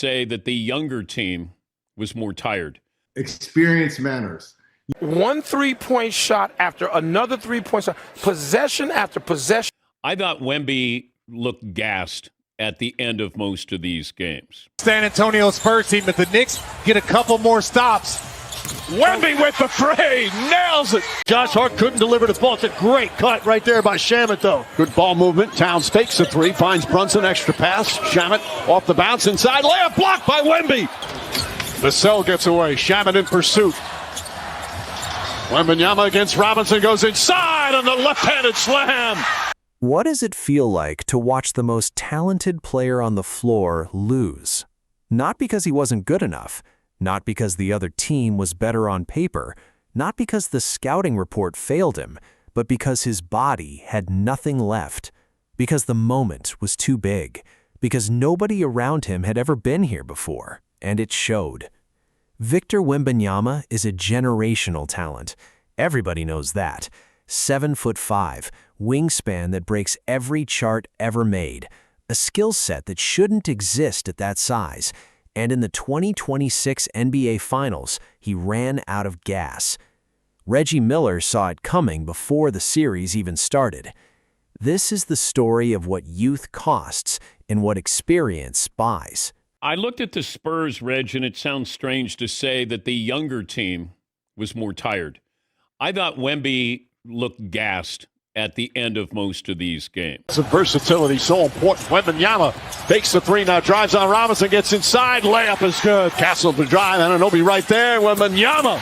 say that the younger team was more tired. Experience matters. One three-point shot after another three-point shot, possession after possession. I thought Wemby looked gassed at the end of most of these games. San Antonio Spurs team, but the Knicks get a couple more stops. Wemby with the three, nails it. Josh Hart couldn't deliver the ball. It's a great cut right there by Shamet, though. Good ball movement. Towns takes the three, finds Brunson, extra pass. Shamet off the bounce inside, layup blocked by Wemby. Vassell gets away. Shamet in pursuit. Wembanyama against Robinson goes inside on the left-handed slam. What does it feel like to watch the most talented player on the floor lose? Not because he wasn't good enough, not because the other team was better on paper, not because the scouting report failed him, but because his body had nothing left, because the moment was too big, because nobody around him had ever been here before, and it showed. Victor Wembanyama is a generational talent. Everybody knows that. 7'5", wingspan that breaks every chart ever made, a skill set that shouldn't exist at that size, and in the 2026 NBA Finals, he ran out of gas. Reggie Miller saw it coming before the series even started. This is the story of what youth costs and what experience buys. I looked at the Spurs, Reg, and it sounds strange to say that the younger team was more tired. I thought Wemby looked gassed at the end of most of these games. Some versatility, so important. Wembanyama takes the three, now drives on Robinson, gets inside, layup is good. Castle to drive, Anunoby right there. Wembanyama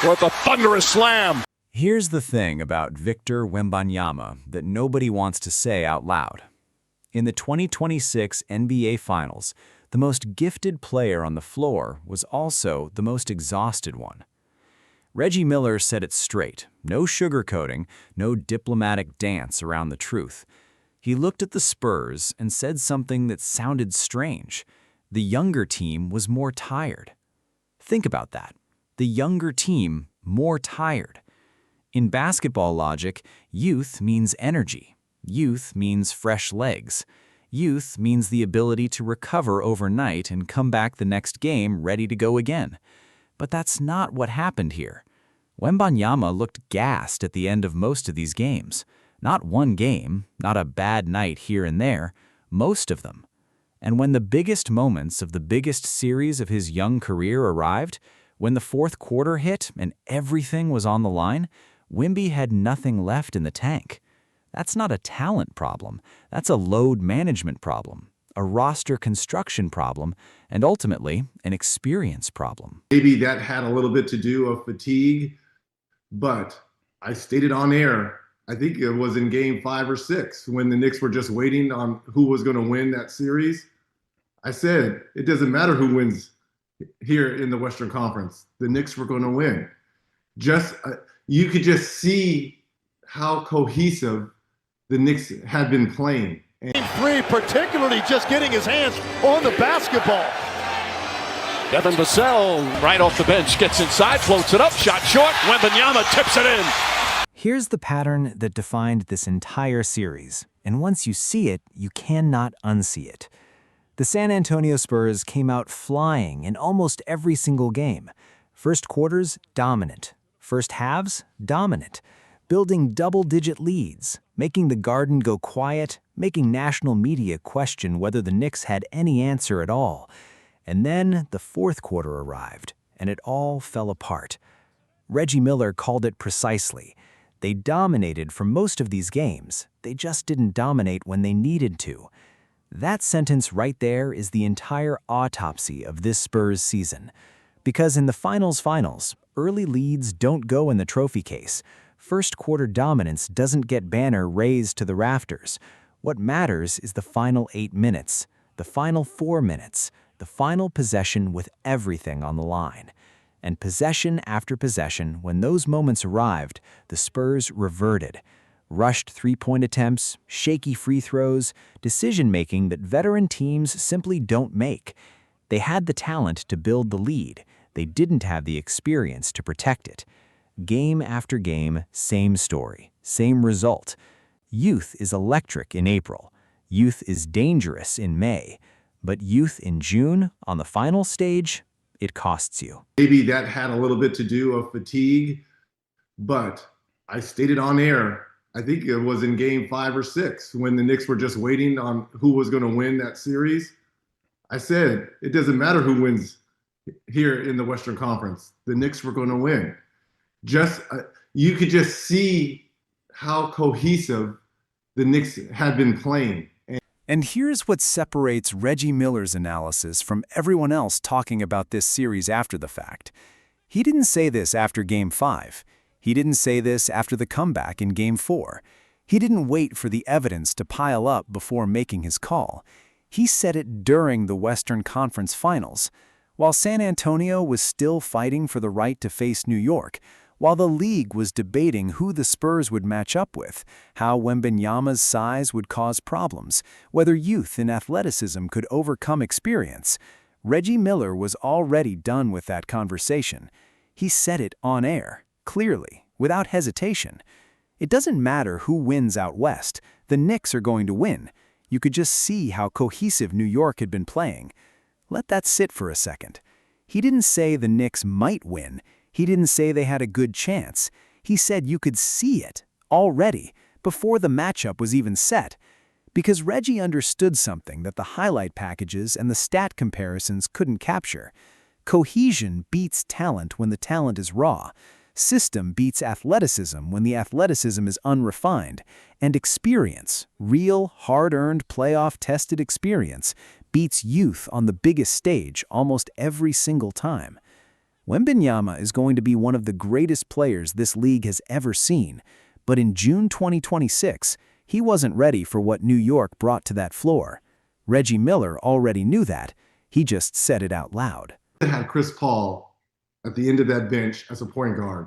with a thunderous slam. Here's the thing about Victor Wembanyama that nobody wants to say out loud. In the 2026 NBA Finals, the most gifted player on the floor was also the most exhausted one. Reggie Miller said it straight, no sugarcoating, no diplomatic dance around the truth. He looked at the Spurs and said something that sounded strange. The younger team was more tired. Think about that. The younger team more tired. In basketball logic, youth means energy. Youth means fresh legs. Youth means the ability to recover overnight and come back the next game ready to go again. But that's not what happened here. Wembanyama looked gassed at the end of most of these games. Not one game, not a bad night here and there, most of them. And when the biggest moments of the biggest series of his young career arrived, when the fourth quarter hit and everything was on the line, Wemby had nothing left in the tank. That's not a talent problem. That's a load management problem, a roster construction problem, and ultimately an experience problem. Maybe that had a little bit to do with fatigue, but I stated on air, I think it was in game 5 or 6 when the Knicks were just waiting on who was going to win that series. I said, it doesn't matter who wins here in the Western Conference. The Knicks were going to win. You could just see how cohesive the Knicks had been playing. Three, particularly just getting his hands on the basketball. Devin Vassell right off the bench, gets inside, floats it up, shot short. Wembanyama tips it in. Here's the pattern that defined this entire series, and once you see it, you cannot unsee it. The San Antonio Spurs came out flying in almost every single game. First quarters, dominant. First halves, dominant. Building double-digit leads, making the Garden go quiet, making national media question whether the Knicks had any answer at all. And then the fourth quarter arrived, and it all fell apart. Reggie Miller called it precisely. They dominated for most of these games. They just didn't dominate when they needed to. That sentence right there is the entire autopsy of this Spurs season. Because in the finals, early leads don't go in the trophy case. First quarter dominance doesn't get banner raised to the rafters. What matters is the final 8 minutes, the final 4 minutes, the final possession with everything on the line. And possession after possession, when those moments arrived, the Spurs reverted. Rushed three-point attempts, shaky free throws, decision-making that veteran teams simply don't make. They had the talent to build the lead. They didn't have the experience to protect it. Game after game, same story, same result. Youth is electric in April. Youth is dangerous in May. But youth in June, on the final stage, it costs you. Maybe that had a little bit to do of fatigue, but I stated on air, I think it was in game 5 or 6 when the Knicks were just waiting on who was going to win that series. I said, it doesn't matter who wins here in the Western Conference. The Knicks were going to win. You could just see how cohesive the Knicks had been playing. And here's what separates Reggie Miller's analysis from everyone else talking about this series after the fact. He didn't say this after Game 5. He didn't say this after the comeback in Game 4. He didn't wait for the evidence to pile up before making his call. He said it during the Western Conference Finals, while San Antonio was still fighting for the right to face New York, while the league was debating who the Spurs would match up with, how Wembanyama's size would cause problems, whether youth and athleticism could overcome experience. Reggie Miller was already done with that conversation. He said it on air, clearly, without hesitation. It doesn't matter who wins out west. The Knicks are going to win. You could just see how cohesive New York had been playing. Let that sit for a second. He didn't say the Knicks might win. He didn't say they had a good chance. He said you could see it, already, before the matchup was even set. Because Reggie understood something that the highlight packages and the stat comparisons couldn't capture. Cohesion beats talent when the talent is raw. System beats athleticism when the athleticism is unrefined. And experience, real, hard-earned, playoff-tested experience, beats youth on the biggest stage almost every single time. Wembanyama is going to be one of the greatest players this league has ever seen, but in June 2026, he wasn't ready for what New York brought to that floor. Reggie Miller already knew that. He just said it out loud. To have Chris Paul at the end of that bench as a point guard,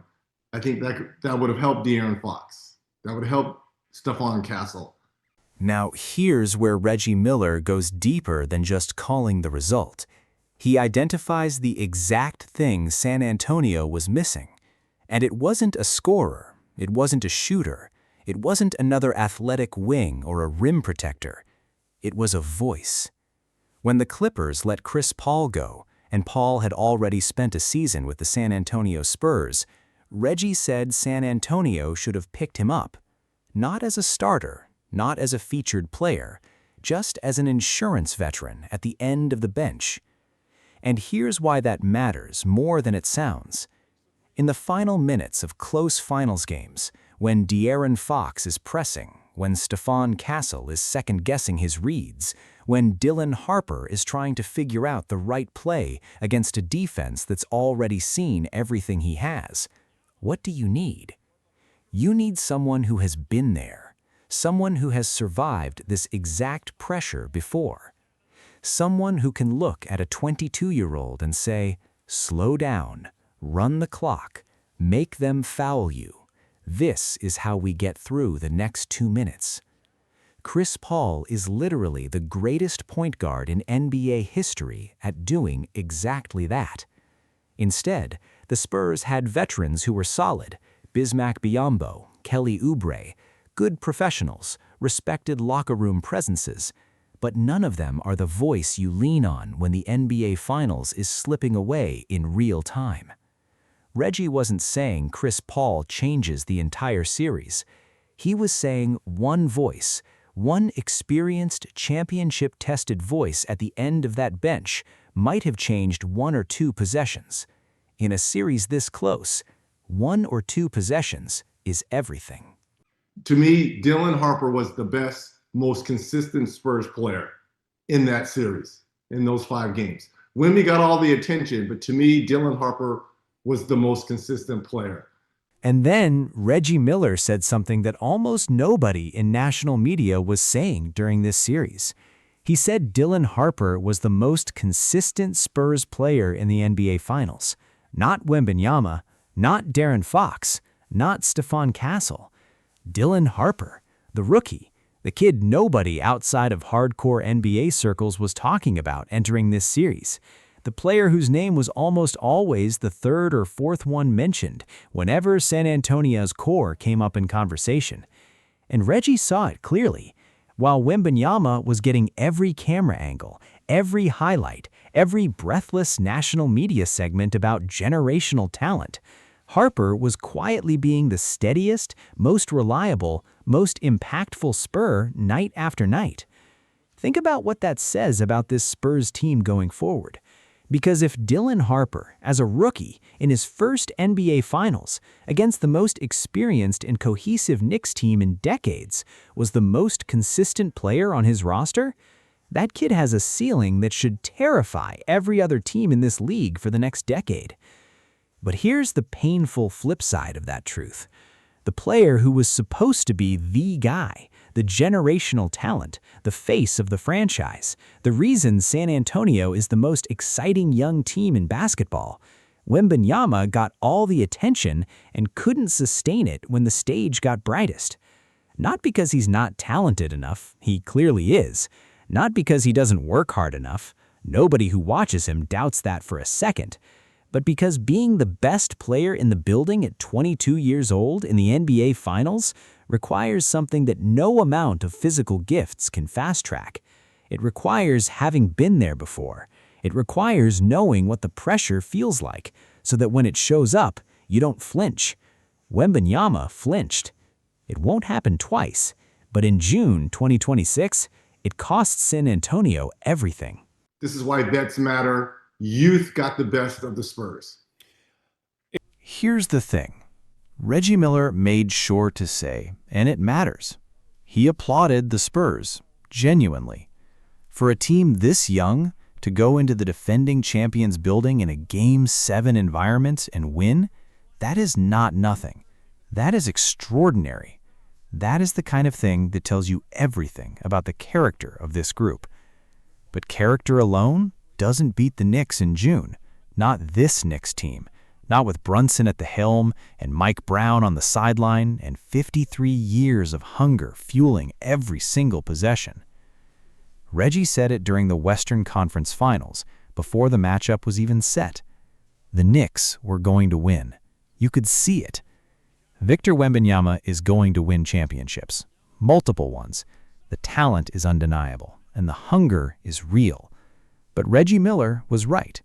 I think that would have helped De'Aaron Fox. That would have helped Stephon Castle. Now here's where Reggie Miller goes deeper than just calling the result. He identifies the exact thing San Antonio was missing. And it wasn't a scorer, it wasn't a shooter, it wasn't another athletic wing or a rim protector. It was a voice. When the Clippers let Chris Paul go, and Paul had already spent a season with the San Antonio Spurs, Reggie said San Antonio should have picked him up. Not as a starter, not as a featured player, just as an insurance veteran at the end of the bench. And here's why that matters more than it sounds. In the final minutes of close finals games, when De'Aaron Fox is pressing, when Stephon Castle is second-guessing his reads, when Dylan Harper is trying to figure out the right play against a defense that's already seen everything he has, what do you need? You need someone who has been there, someone who has survived this exact pressure before. Someone who can look at a 22-year-old and say, slow down, run the clock, make them foul you. This is how we get through the next 2 minutes. Chris Paul is literally the greatest point guard in NBA history at doing exactly that. Instead, the Spurs had veterans who were solid, Bismack Biyombo, Kelly Oubre, good professionals, respected locker room presences, but none of them are the voice you lean on when the NBA Finals is slipping away in real time. Reggie wasn't saying Chris Paul changes the entire series. He was saying one voice, one experienced, championship-tested voice at the end of that bench might have changed 1 or 2 possessions. In a series this close, 1 or 2 possessions is everything. To me, Dylan Harper was the best, most consistent Spurs player in that series, in those 5 games. Wemby got all the attention, but to me, Dylan Harper was the most consistent player. And then Reggie Miller said something that almost nobody in national media was saying during this series. He said Dylan Harper was the most consistent Spurs player in the NBA Finals. Not Wembanyama, not De'Aaron Fox, not Stephon Castle. Dylan Harper, the rookie, the kid nobody outside of hardcore NBA circles was talking about entering this series. The player whose name was almost always the 3rd or 4th one mentioned whenever San Antonio's core came up in conversation. And Reggie saw it clearly. While Wembanyama was getting every camera angle, every highlight, every breathless national media segment about generational talent. Harper was quietly being the steadiest, most reliable, most impactful Spur night after night. Think about what that says about this Spurs team going forward. Because if Dylan Harper, as a rookie in his first NBA Finals against the most experienced and cohesive Knicks team in decades, was the most consistent player on his roster, that kid has a ceiling that should terrify every other team in this league for the next decade. But here's the painful flip side of that truth. The player who was supposed to be the guy, the generational talent, the face of the franchise, the reason San Antonio is the most exciting young team in basketball, Wembanyama got all the attention and couldn't sustain it when the stage got brightest. Not because he's not talented enough, he clearly is. Not because he doesn't work hard enough, nobody who watches him doubts that for a second. But because being the best player in the building at 22 years old in the NBA Finals requires something that no amount of physical gifts can fast-track. It requires having been there before. It requires knowing what the pressure feels like, so that when it shows up, you don't flinch. Wembanyama flinched. It won't happen twice, but in June 2026, it cost San Antonio everything. This is why vets matter. Youth got the best of the Spurs. Here's the thing. Reggie Miller made sure to say, and it matters, he applauded the Spurs, genuinely. For a team this young to go into the defending champions building in a Game 7 environment and win, that is not nothing. That is extraordinary. That is the kind of thing that tells you everything about the character of this group. But character alone doesn't beat the Knicks in June. Not this Knicks team. Not with Brunson at the helm and Mike Brown on the sideline and 53 years of hunger fueling every single possession. Reggie said it during the Western Conference Finals, before the matchup was even set. The Knicks were going to win. You could see it. Victor Wembanyama is going to win championships. Multiple ones. The talent is undeniable, and the hunger is real. But Reggie Miller was right.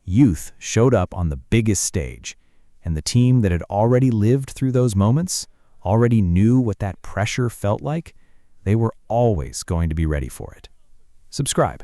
Youth showed up on the biggest stage, and the team that had already lived through those moments, already knew what that pressure felt like, they were always going to be ready for it. Subscribe.